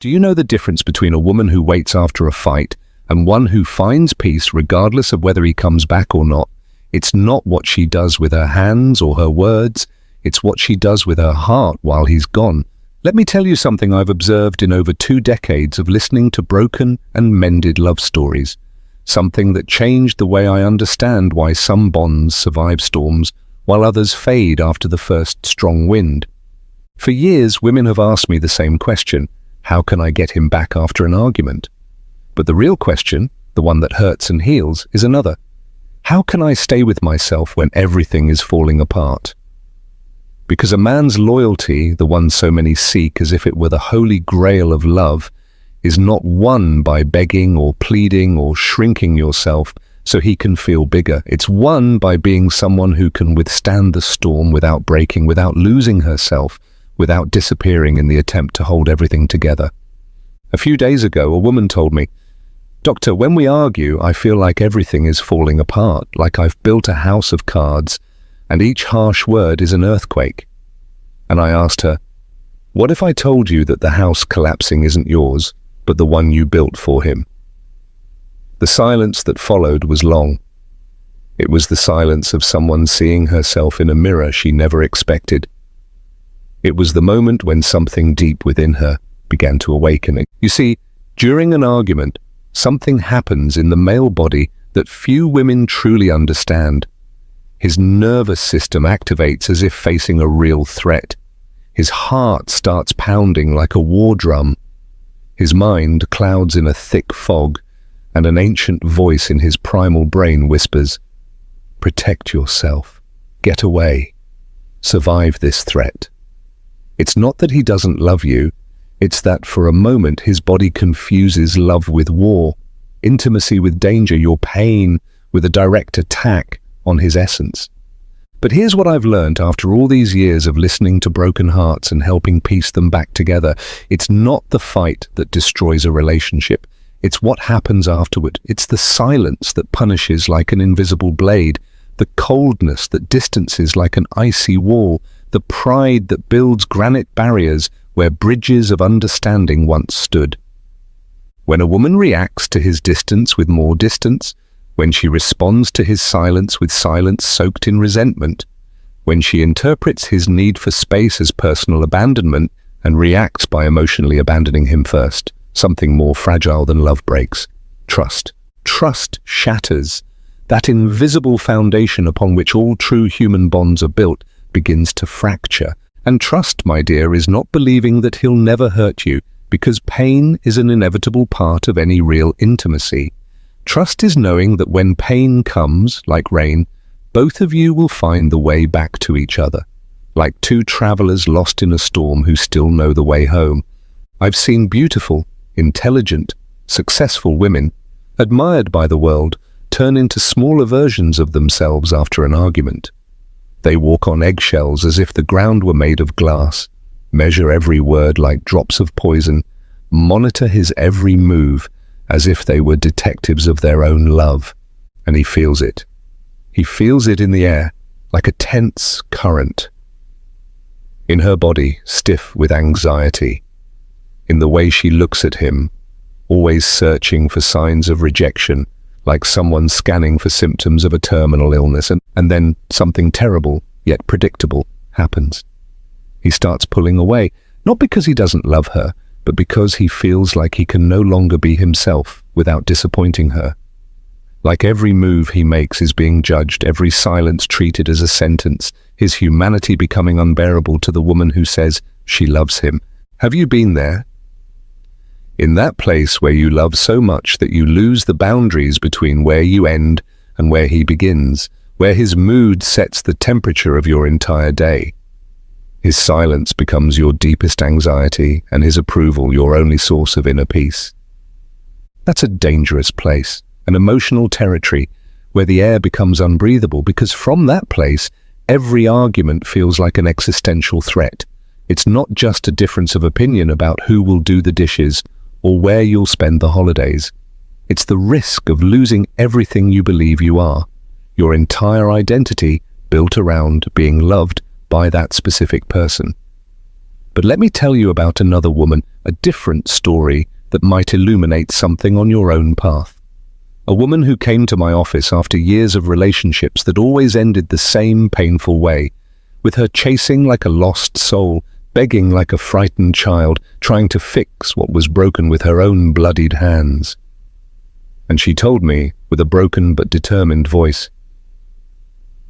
Do you know the difference between a woman who waits after a fight and one who finds peace regardless of whether he comes back or not? It's not what she does with her hands or her words, it's what she does with her heart while he's gone. Let me tell you something I've observed in over 2 decades of listening to broken and mended love stories. Something that changed the way I understand why some bonds survive storms while others fade after the first strong wind. For years, women have asked me the same question: how can I get him back after an argument? But the real question, the one that hurts and heals, is another. How can I stay with myself when everything is falling apart? Because a man's loyalty, the one so many seek as if it were the holy grail of love, is not won by begging or pleading or shrinking yourself so he can feel bigger. It's won by being someone who can withstand the storm without breaking, without losing herself, without disappearing in the attempt to hold everything together. A few days ago, a woman told me, "Doctor, when we argue, I feel like everything is falling apart, like I've built a house of cards, and each harsh word is an earthquake." And I asked her, "What if I told you that the house collapsing isn't yours, but the one you built for him?" The silence that followed was long. It was the silence of someone seeing herself in a mirror she never expected. It was the moment when something deep within her began to awaken. You see, during an argument, something happens in the male body that few women truly understand. His nervous system activates as if facing a real threat. His heart starts pounding like a war drum. His mind clouds in a thick fog, and an ancient voice in his primal brain whispers, "Protect yourself. Get away. Survive this threat." It's not that he doesn't love you, it's that for a moment his body confuses love with war, intimacy with danger, your pain with a direct attack on his essence. But here's what I've learned after all these years of listening to broken hearts and helping piece them back together. It's not the fight that destroys a relationship, it's what happens afterward. It's the silence that punishes like an invisible blade, the coldness that distances like an icy wall, the pride that builds granite barriers where bridges of understanding once stood. When a woman reacts to his distance with more distance, when she responds to his silence with silence soaked in resentment, when she interprets his need for space as personal abandonment and reacts by emotionally abandoning him first, something more fragile than love breaks. Trust. Trust shatters. That invisible foundation upon which all true human bonds are built begins to fracture. And trust, my dear, is not believing that he'll never hurt you, because pain is an inevitable part of any real intimacy. Trust is knowing that when pain comes, like rain, both of you will find the way back to each other, like two travelers lost in a storm who still know the way home. I've seen beautiful, intelligent, successful women, admired by the world, turn into smaller versions of themselves after an argument. They walk on eggshells as if the ground were made of glass, measure every word like drops of poison, monitor his every move as if they were detectives of their own love. And he feels it. He feels it in the air, like a tense current. In her body, stiff with anxiety. In the way she looks at him, always searching for signs of rejection, like someone scanning for symptoms of a terminal illness, and then something terrible, yet predictable, happens. He starts pulling away, not because he doesn't love her, but because he feels like he can no longer be himself without disappointing her. Like every move he makes is being judged, every silence treated as a sentence, his humanity becoming unbearable to the woman who says she loves him. Have you been there? In that place where you love so much that you lose the boundaries between where you end and where he begins, where his mood sets the temperature of your entire day. His silence becomes your deepest anxiety and his approval your only source of inner peace. That's a dangerous place, an emotional territory where the air becomes unbreathable, because from that place, every argument feels like an existential threat. It's not just a difference of opinion about who will do the dishes or where you'll spend the holidays. It's the risk of losing everything you believe you are, your entire identity built around being loved by that specific person. But let me tell you about another woman a different story that might illuminate something on your own path. A woman who came to my office after years of relationships that always ended the same painful way, with her chasing like a lost soul, begging like a frightened child, trying to fix what was broken with her own bloodied hands. And she told me, with a broken but determined voice,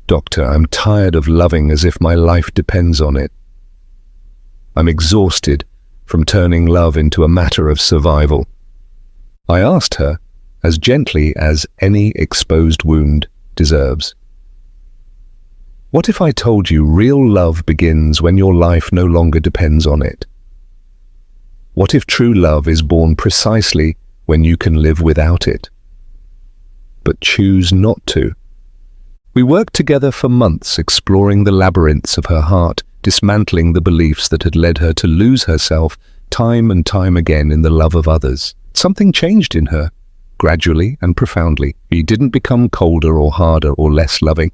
"Doctor, I'm tired of loving as if my life depends on it. I'm exhausted from turning love into a matter of survival." I asked her, as gently as any exposed wound deserves, "What if I told you real love begins when your life no longer depends on it? What if true love is born precisely when you can live without it, but choose not to?" We worked together for months, exploring the labyrinths of her heart, dismantling the beliefs that had led her to lose herself time and time again in the love of others. Something changed in her, gradually and profoundly. She didn't become colder or harder or less loving.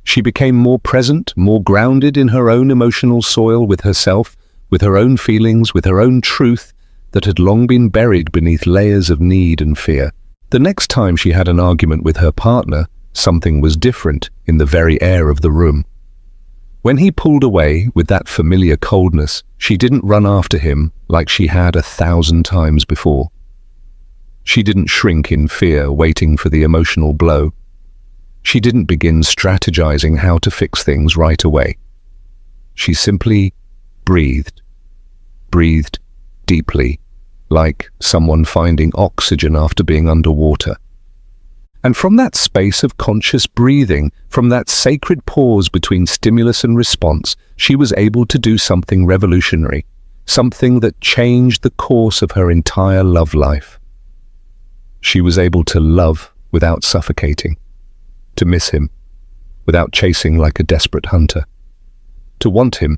She became more present, more grounded in her own emotional soil with herself, with her own feelings, with her own truth that had long been buried beneath layers of need and fear. The next time she had an argument with her partner, something was different in the very air of the room. When he pulled away with that familiar coldness, she didn't run after him like she had 1,000 times before. She didn't shrink in fear, waiting for the emotional blow. She didn't begin strategizing how to fix things right away. She simply breathed deeply, like someone finding oxygen after being underwater. And from that space of conscious breathing, from that sacred pause between stimulus and response, she was able to do something revolutionary, something that changed the course of her entire love life. She was able to love without suffocating, to miss him without chasing like a desperate hunter, to want him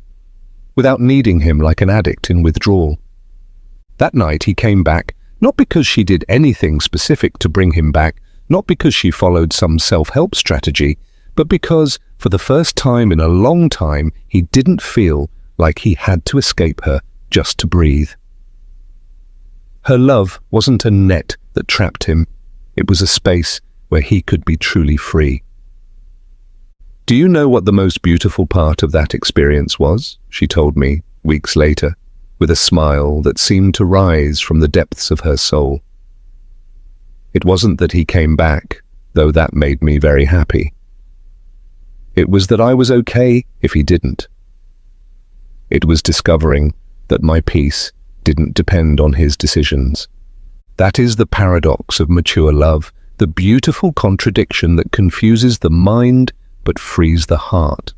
without needing him like an addict in withdrawal. That night he came back, not because she did anything specific to bring him back, not because she followed some self-help strategy, but because, for the first time in a long time, he didn't feel like he had to escape her just to breathe. Her love wasn't a net that trapped him. It was a space where he could be truly free. "Do you know what the most beautiful part of that experience was?" she told me weeks later, with a smile that seemed to rise from the depths of her soul. "It wasn't that he came back, though that made me very happy. It was that I was okay if he didn't. It was discovering that my peace didn't depend on his decisions." That is the paradox of mature love, the beautiful contradiction that confuses the mind but frees the heart.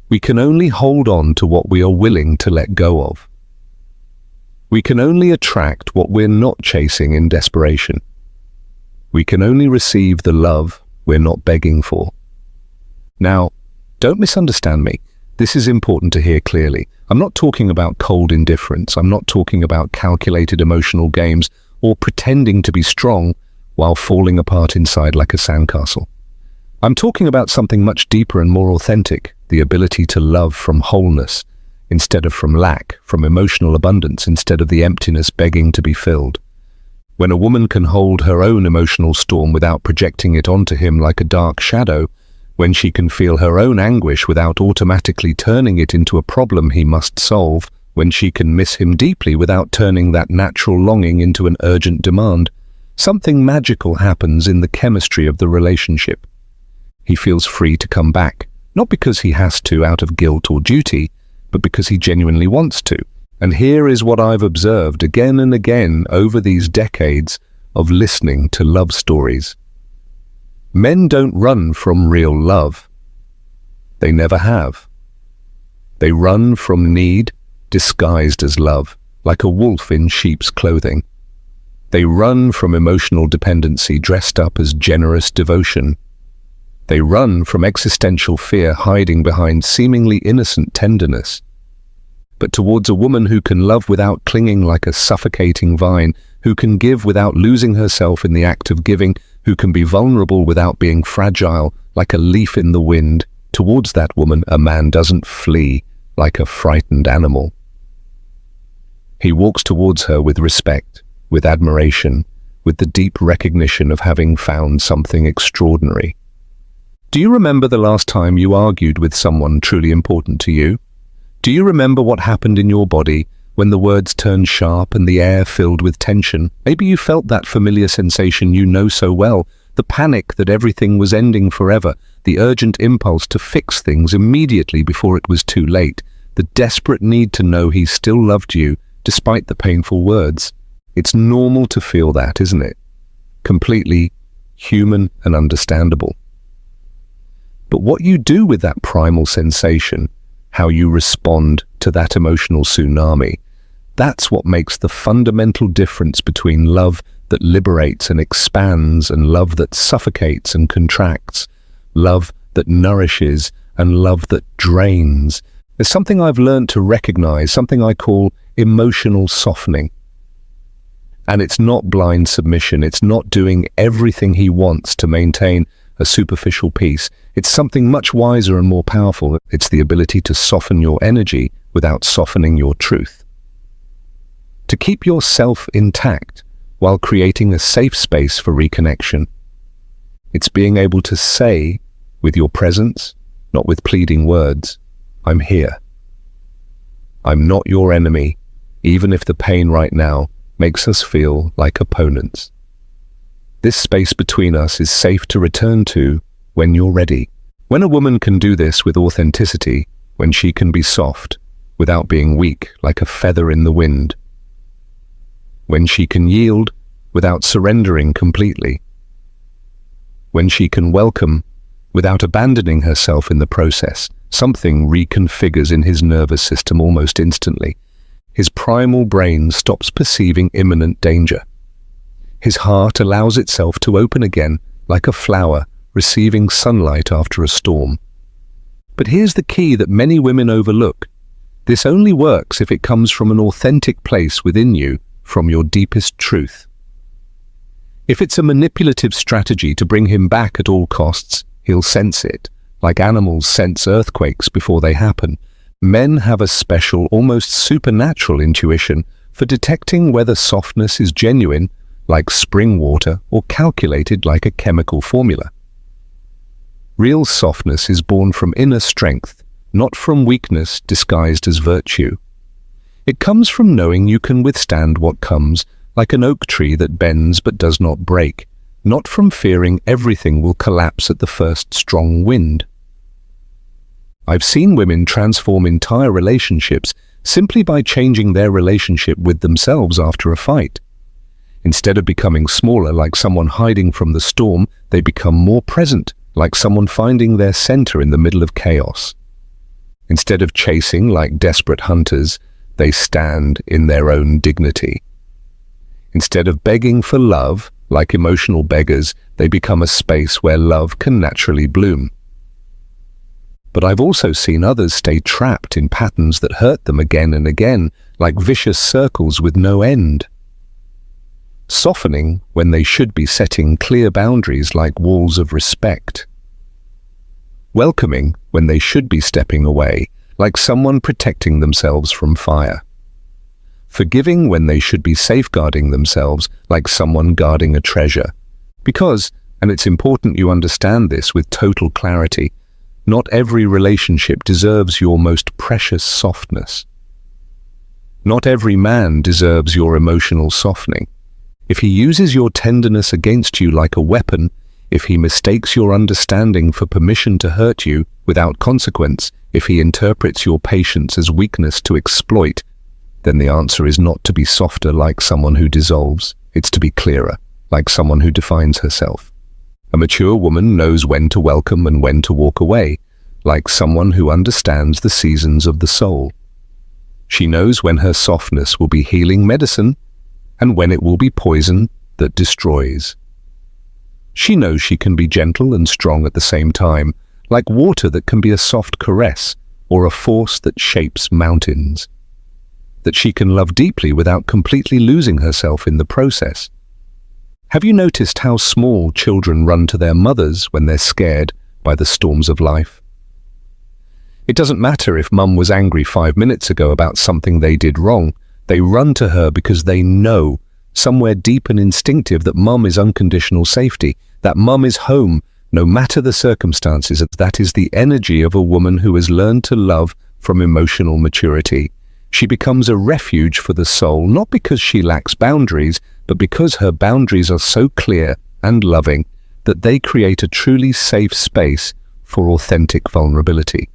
We can only hold on to what we are willing to let go of. We can only attract what we're not chasing in desperation. We can only receive the love we're not begging for. Now, don't misunderstand me. This is important to hear clearly. I'm not talking about cold indifference. I'm not talking about calculated emotional games or pretending to be strong while falling apart inside like a sandcastle. I'm talking about something much deeper and more authentic, the ability to love from wholeness instead of from lack, from emotional abundance instead of the emptiness begging to be filled. When a woman can hold her own emotional storm without projecting it onto him like a dark shadow, when she can feel her own anguish without automatically turning it into a problem he must solve, when she can miss him deeply without turning that natural longing into an urgent demand, something magical happens in the chemistry of the relationship. He feels free to come back, not because he has to out of guilt or duty, but because he genuinely wants to. And here is what I've observed again and again over these decades of listening to love stories. Men don't run from real love. They never have. They run from need disguised as love, like a wolf in sheep's clothing. They run from emotional dependency dressed up as generous devotion. They run from existential fear hiding behind seemingly innocent tenderness. But towards a woman who can love without clinging like a suffocating vine, who can give without losing herself in the act of giving, who can be vulnerable without being fragile like a leaf in the wind, towards that woman a man doesn't flee like a frightened animal. He walks towards her with respect, with admiration, with the deep recognition of having found something extraordinary. Do you remember the last time you argued with someone truly important to you? Do you remember what happened in your body when the words turned sharp and the air filled with tension? Maybe you felt that familiar sensation you know so well, the panic that everything was ending forever, the urgent impulse to fix things immediately before it was too late, the desperate need to know he still loved you despite the painful words. It's normal to feel that, isn't it? Completely human and understandable. But what you do with that primal sensation, how you respond to that emotional tsunami, that's what makes the fundamental difference between love that liberates and expands and love that suffocates and contracts, love that nourishes and love that drains. There's something I've learned to recognize, something I call emotional softening. And it's not blind submission. It's not doing everything he wants to maintain a superficial peace. It's something much wiser and more powerful. It's the ability to soften your energy without softening your truth. To keep yourself intact while creating a safe space for reconnection. It's being able to say, with your presence, not with pleading words, I'm here. I'm not your enemy, even if the pain right now makes us feel like opponents. This space between us is safe to return to when you're ready. When a woman can do this with authenticity, when she can be soft, without being weak like a feather in the wind, when she can yield without surrendering completely, when she can welcome without abandoning herself in the process, something reconfigures in his nervous system almost instantly. His primal brain stops perceiving imminent danger. His heart allows itself to open again like a flower receiving sunlight after a storm. But here's the key that many women overlook. This only works if it comes from an authentic place within you, from your deepest truth. If it's a manipulative strategy to bring him back at all costs, he'll sense it, like animals sense earthquakes before they happen. Men have a special, almost supernatural intuition for detecting whether softness is genuine, like spring water, or calculated like a chemical formula. Real softness is born from inner strength, not from weakness disguised as virtue. It comes from knowing you can withstand what comes, like an oak tree that bends but does not break, not from fearing everything will collapse at the first strong wind. I've seen women transform entire relationships simply by changing their relationship with themselves after a fight. Instead of becoming smaller like someone hiding from the storm, they become more present, like someone finding their center in the middle of chaos. Instead of chasing like desperate hunters, they stand in their own dignity. Instead of begging for love, like emotional beggars, they become a space where love can naturally bloom. But I've also seen others stay trapped in patterns that hurt them again and again, like vicious circles with no end. Softening when they should be setting clear boundaries like walls of respect. Welcoming when they should be stepping away, like someone protecting themselves from fire. Forgiving when they should be safeguarding themselves, like someone guarding a treasure. Because, and it's important you understand this with total clarity, not every relationship deserves your most precious softness. Not every man deserves your emotional softening. If he uses your tenderness against you like a weapon, if he mistakes your understanding for permission to hurt you without consequence, if he interprets your patience as weakness to exploit, then the answer is not to be softer like someone who dissolves, it's to be clearer, like someone who defines herself. A mature woman knows when to welcome and when to walk away, like someone who understands the seasons of the soul. She knows when her softness will be healing medicine and when it will be poison that destroys. She knows she can be gentle and strong at the same time, like water that can be a soft caress or a force that shapes mountains. That she can love deeply without completely losing herself in the process. Have you noticed how small children run to their mothers when they're scared by the storms of life? It doesn't matter if mum was angry 5 minutes ago about something they did wrong. They run to her because they know, somewhere deep and instinctive, that mum is unconditional safety, that mum is home, no matter the circumstances. That is the energy of a woman who has learned to love from emotional maturity. She becomes a refuge for the soul, not because she lacks boundaries, but because her boundaries are so clear and loving that they create a truly safe space for authentic vulnerability.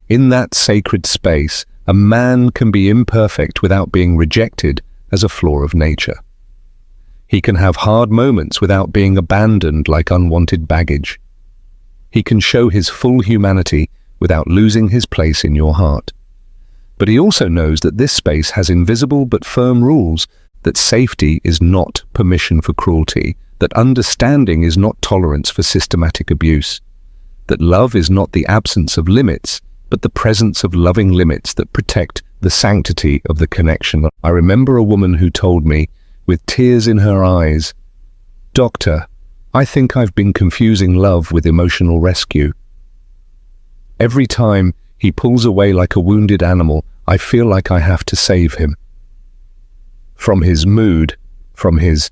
In that sacred space, a man can be imperfect without being rejected as a flaw of nature. He can have hard moments without being abandoned like unwanted baggage. He can show his full humanity without losing his place in your heart. But he also knows that this space has invisible but firm rules, that safety is not permission for cruelty, that understanding is not tolerance for systematic abuse, that love is not the absence of limits, but the presence of loving limits that protect the sanctity of the connection. I remember a woman who told me, with tears in her eyes, "Doctor, I think I've been confusing love with emotional rescue. Every time he pulls away like a wounded animal, I feel like I have to save him. From his mood, from his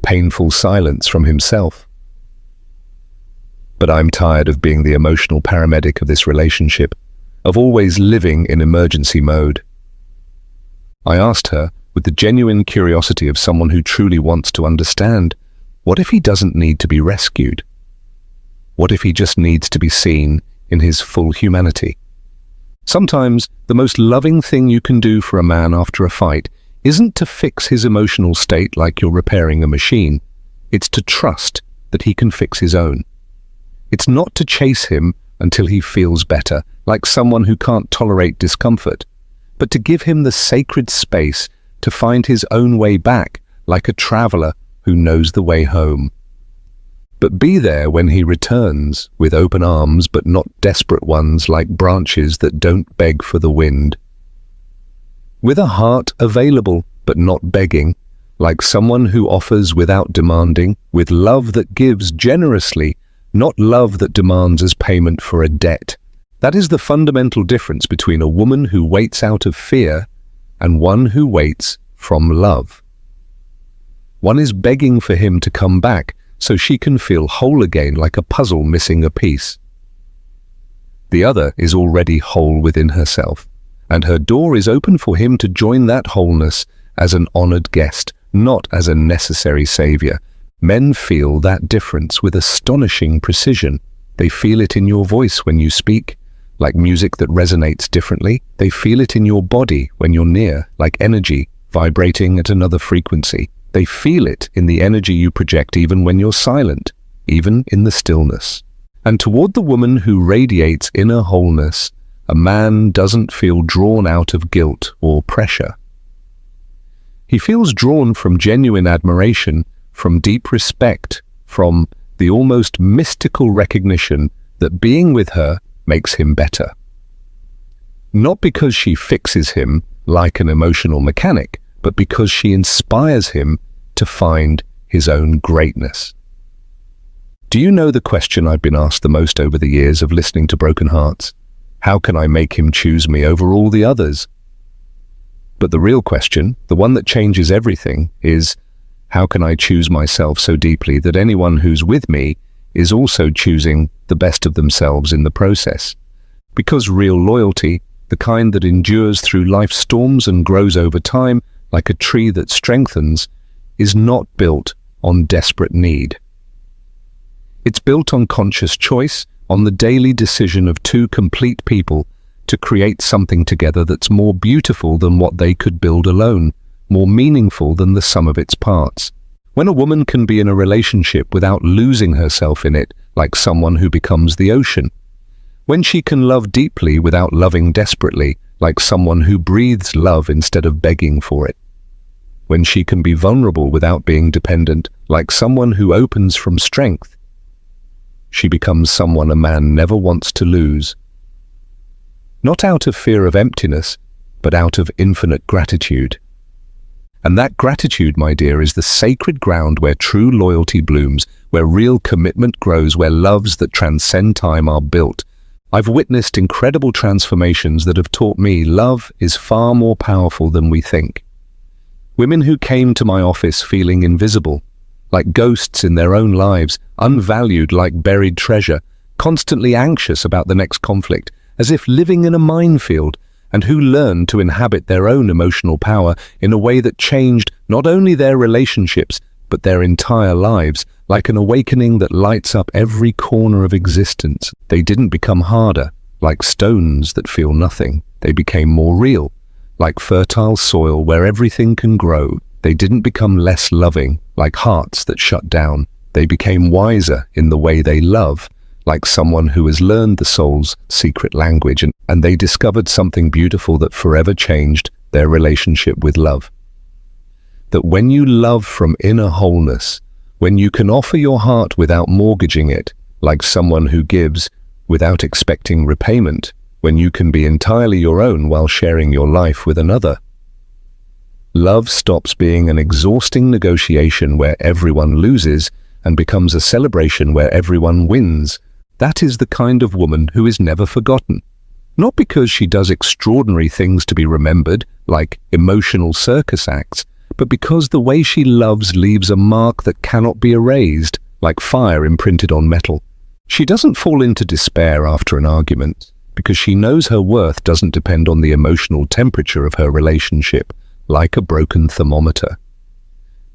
painful silence, from himself. But I'm tired of being the emotional paramedic of this relationship, of always living in emergency mode." I asked her, with the genuine curiosity of someone who truly wants to understand, what if he doesn't need to be rescued? What if he just needs to be seen in his full humanity? Sometimes the most loving thing you can do for a man after a fight isn't to fix his emotional state like you're repairing a machine. It's to trust that he can fix his own. It's not to chase him until he feels better, like someone who can't tolerate discomfort, but to give him the sacred space to find his own way back, like a traveler who knows the way home. But be there when he returns, with open arms but not desperate ones, like branches that don't beg for the wind. With a heart available but not begging, like someone who offers without demanding, with love that gives generously, not love that demands as payment for a debt. That is the fundamental difference between a woman who waits out of fear and one who waits from love. One is begging for him to come back so she can feel whole again, like a puzzle missing a piece. The other is already whole within herself, and her door is open for him to join that wholeness as an honored guest, not as a necessary savior. Men feel that difference with astonishing precision. They feel it in your voice when you speak, like music that resonates differently. They feel it in your body when you're near, like energy vibrating at another frequency. They feel it in the energy you project even when you're silent, even in the stillness. And toward the woman who radiates inner wholeness, a man doesn't feel drawn out of guilt or pressure. He feels drawn from genuine admiration, from deep respect, from the almost mystical recognition that being with her makes him better. Not because she fixes him like an emotional mechanic, but because she inspires him to find his own greatness. Do you know the question I've been asked the most over the years of listening to Broken Hearts? How can I make him choose me over all the others? But the real question, the one that changes everything, is how can I choose myself so deeply that anyone who's with me is also choosing the best of themselves in the process? Because real loyalty, the kind that endures through life's storms and grows over time, like a tree that strengthens, is not built on desperate need. It's built on conscious choice, on the daily decision of two complete people to create something together that's more beautiful than what they could build alone, more meaningful than the sum of its parts. When a woman can be in a relationship without losing herself in it, like someone who becomes the ocean. When she can love deeply without loving desperately, like someone who breathes love instead of begging for it. When she can be vulnerable without being dependent, like someone who opens from strength. She becomes someone a man never wants to lose. Not out of fear of emptiness, but out of infinite gratitude. And that gratitude, my dear, is the sacred ground where true loyalty blooms, where real commitment grows, where loves that transcend time are built. I've witnessed incredible transformations that have taught me love is far more powerful than we think. Women who came to my office feeling invisible, like ghosts in their own lives, unvalued like buried treasure, constantly anxious about the next conflict, as if living in a minefield, and who learned to inhabit their own emotional power in a way that changed not only their relationships, but their entire lives, like an awakening that lights up every corner of existence. They didn't become harder, like stones that feel nothing. They became more real, like fertile soil where everything can grow. They didn't become less loving, like hearts that shut down. They became wiser in the way they love, like someone who has learned the soul's secret language, and they discovered something beautiful that forever changed their relationship with love. That when you love from inner wholeness, when you can offer your heart without mortgaging it, like someone who gives without expecting repayment, when you can be entirely your own while sharing your life with another. Love stops being an exhausting negotiation where everyone loses and becomes a celebration where everyone wins. That is the kind of woman who is never forgotten. Not because she does extraordinary things to be remembered, like emotional circus acts, but because the way she loves leaves a mark that cannot be erased, like fire imprinted on metal. She doesn't fall into despair after an argument, because she knows her worth doesn't depend on the emotional temperature of her relationship, like a broken thermometer.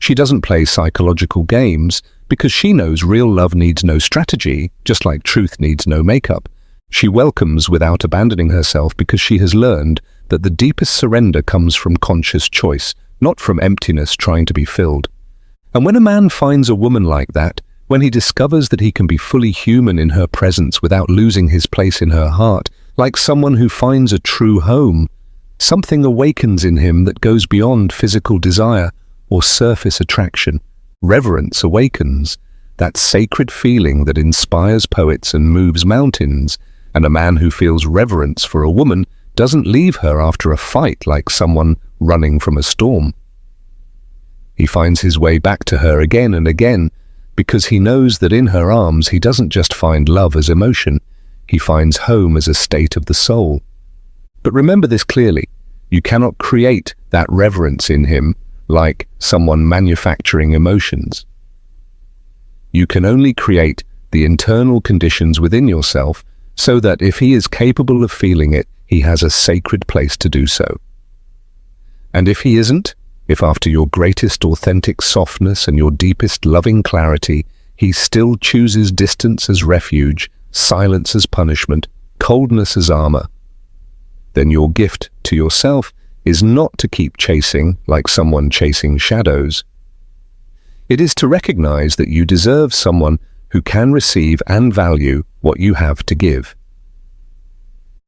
She doesn't play psychological games, because she knows real love needs no strategy, just like truth needs no makeup. She welcomes without abandoning herself because she has learned that the deepest surrender comes from conscious choice, not from emptiness trying to be filled. And when a man finds a woman like that, when he discovers that he can be fully human in her presence without losing his place in her heart, like someone who finds a true home, something awakens in him that goes beyond physical desire or surface attraction. Reverence awakens, that sacred feeling that inspires poets and moves mountains, and a man who feels reverence for a woman doesn't leave her after a fight like someone running from a storm. He finds his way back to her again and again, because he knows that in her arms he doesn't just find love as emotion, he finds home as a state of the soul. But remember this clearly, you cannot create that reverence in him like someone manufacturing emotions. You can only create the internal conditions within yourself so that if he is capable of feeling it, he has a sacred place to do so. And if he isn't, if after your greatest authentic softness and your deepest loving clarity, he still chooses distance as refuge, silence as punishment, coldness as armor, then your gift to yourself is not to keep chasing like someone chasing shadows. It is to recognize that you deserve someone who can receive and value what you have to give.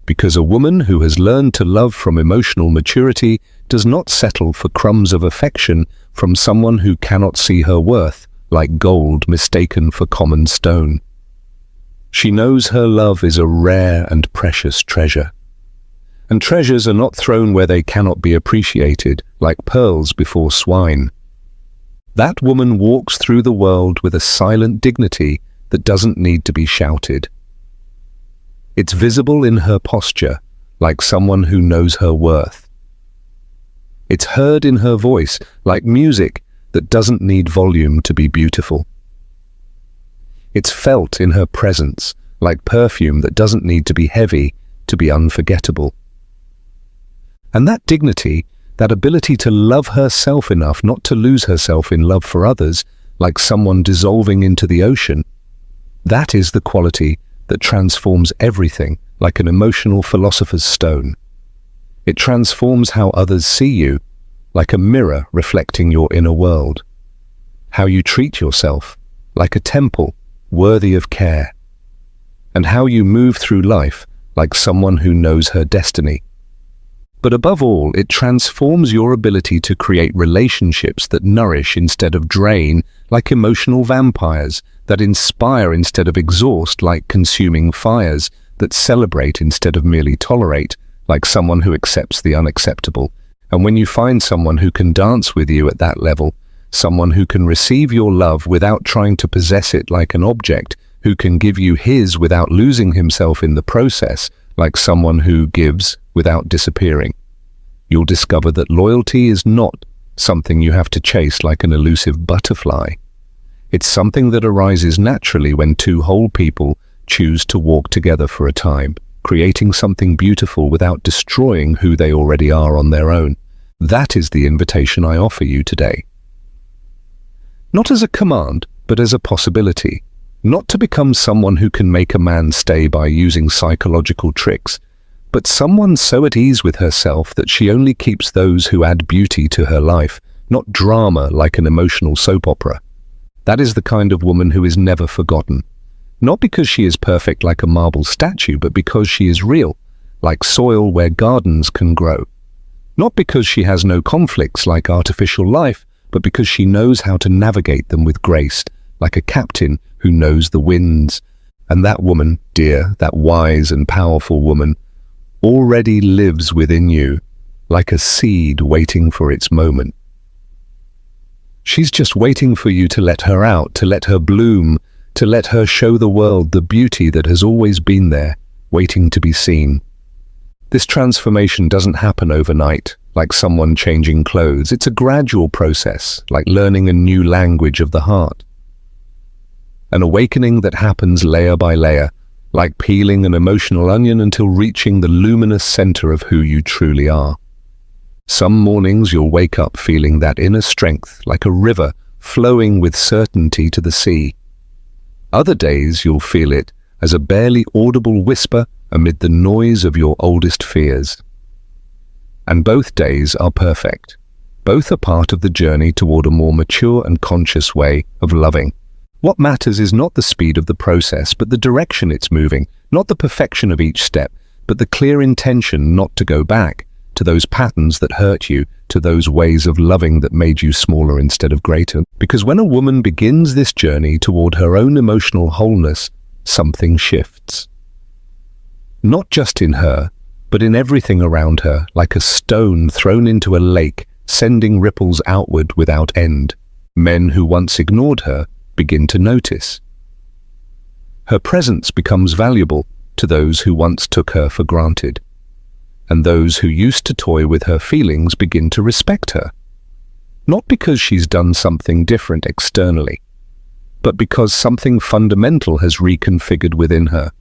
Because a woman who has learned to love from emotional maturity does not settle for crumbs of affection from someone who cannot see her worth, like gold mistaken for common stone. She knows her love is a rare and precious treasure. And treasures are not thrown where they cannot be appreciated, like pearls before swine. That woman walks through the world with a silent dignity that doesn't need to be shouted. It's visible in her posture, like someone who knows her worth. It's heard in her voice, like music that doesn't need volume to be beautiful. It's felt in her presence, like perfume that doesn't need to be heavy to be unforgettable. And that dignity, that ability to love herself enough not to lose herself in love for others, like someone dissolving into the ocean, that is the quality that transforms everything like an emotional philosopher's stone. It transforms how others see you, like a mirror reflecting your inner world. How you treat yourself, like a temple worthy of care. And how you move through life, like someone who knows her destiny. But above all, it transforms your ability to create relationships that nourish instead of drain, like emotional vampires, that inspire instead of exhaust, like consuming fires, that celebrate instead of merely tolerate, like someone who accepts the unacceptable. And when you find someone who can dance with you at that level, someone who can receive your love without trying to possess it like an object, who can give you his without losing himself in the process, like someone who gives without disappearing, you'll discover that loyalty is not something you have to chase like an elusive butterfly. It's something that arises naturally when two whole people choose to walk together for a time, creating something beautiful without destroying who they already are on their own. That is the invitation I offer you today. Not as a command, but as a possibility. Not to become someone who can make a man stay by using psychological tricks, but someone so at ease with herself that she only keeps those who add beauty to her life, not drama like an emotional soap opera. That is the kind of woman who is never forgotten. Not because she is perfect like a marble statue, but because she is real, like soil where gardens can grow. Not because she has no conflicts like artificial life, but because she knows how to navigate them with grace, like a captain who knows the winds. And that woman, dear, that wise and powerful woman, already lives within you, like a seed waiting for its moment. She's just waiting for you to let her out, to let her bloom, to let her show the world the beauty that has always been there, waiting to be seen. This transformation doesn't happen overnight, like someone changing clothes. It's a gradual process, like learning a new language of the heart. An awakening that happens layer by layer, like peeling an emotional onion until reaching the luminous center of who you truly are. Some mornings you'll wake up feeling that inner strength, like a river flowing with certainty to the sea. Other days you'll feel it as a barely audible whisper amid the noise of your oldest fears. And both days are perfect. Both are part of the journey toward a more mature and conscious way of loving. What matters is not the speed of the process, but the direction it's moving, not the perfection of each step, but the clear intention not to go back to those patterns that hurt you, to those ways of loving that made you smaller instead of greater. Because when a woman begins this journey toward her own emotional wholeness, something shifts. Not just in her, but in everything around her, like a stone thrown into a lake, sending ripples outward without end. Men who once ignored her begin to notice. Her presence becomes valuable to those who once took her for granted. And those who used to toy with her feelings begin to respect her. Not because she's done something different externally, but because something fundamental has reconfigured within her.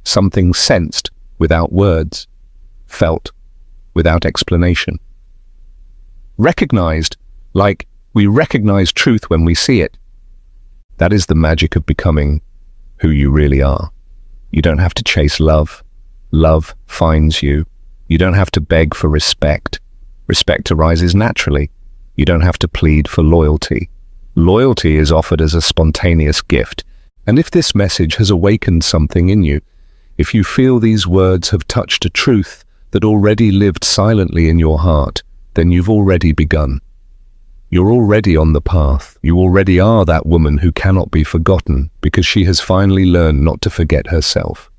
Something sensed without words, felt without explanation. Recognized like we recognize truth when we see it. That is the magic of becoming who you really are. You don't have to chase love. Love finds you. You don't have to beg for respect. Respect arises naturally. You don't have to plead for loyalty. Loyalty is offered as a spontaneous gift. And if this message has awakened something in you, if you feel these words have touched a truth that already lived silently in your heart, then you've already begun. You're already on the path. You already are that woman who cannot be forgotten because she has finally learned not to forget herself.